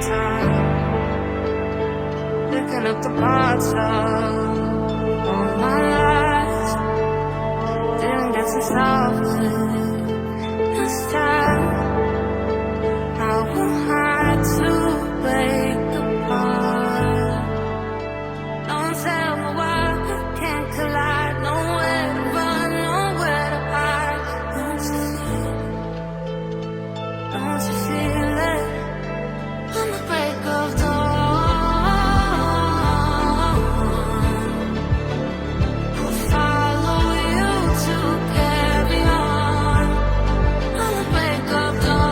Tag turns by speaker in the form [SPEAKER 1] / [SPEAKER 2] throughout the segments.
[SPEAKER 1] downtown, picking up the parts of all my lies. Didn't get to solve it this time. How am I to break apart? Don't tell me why we can't collide. Nowhere to run, nowhere to hide. Don't you feel it? On the break of dawn, I'll follow you to carry on. On the break of dawn,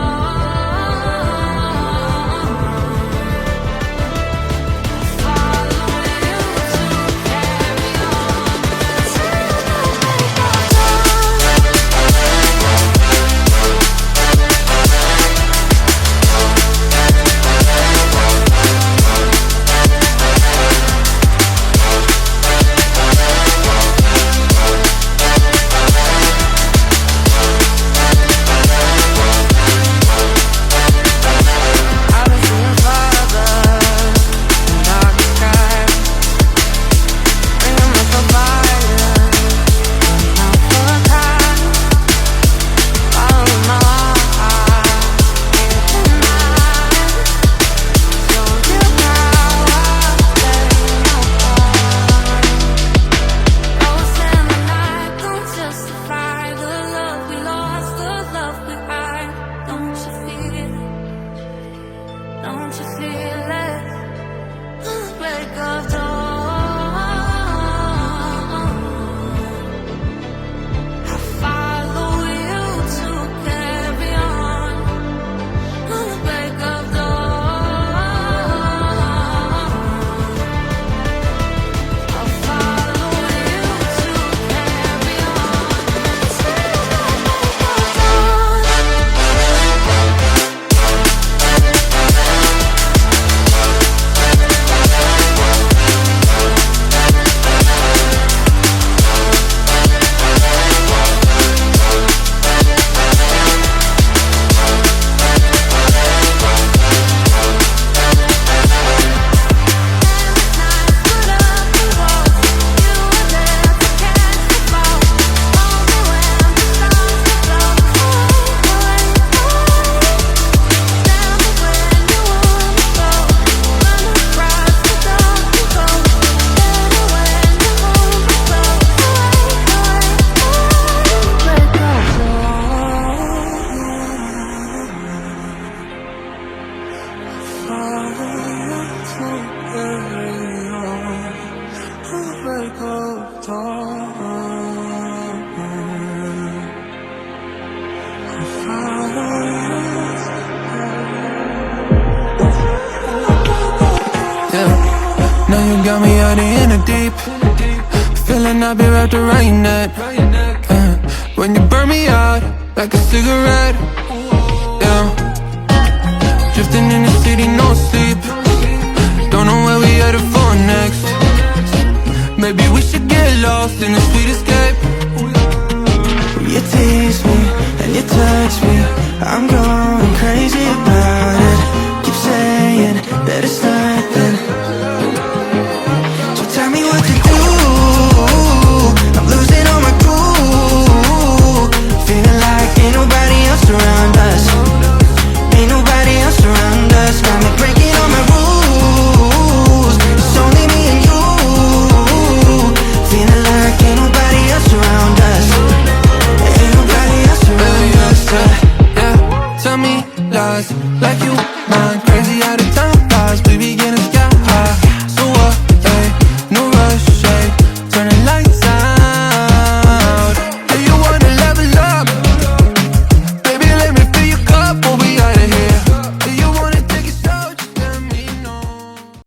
[SPEAKER 1] I'll follow you to carry on. I was seeing father in dark sky, bringing up the violence, not for a time. Follow my heart, can't deny. Show you how I play no part. Lost in the night, don't justify the love we lost, the love we hide. Don't you feel it? Don't you feel it? On the break of dawn, I follow you to carry on. On the break of dawn, I'll follow you to carry on.
[SPEAKER 2] Now you got me out in the deep, feeling I'll be wrapped around your neck. When you burn me out like a cigarette, yeah. Drifting in the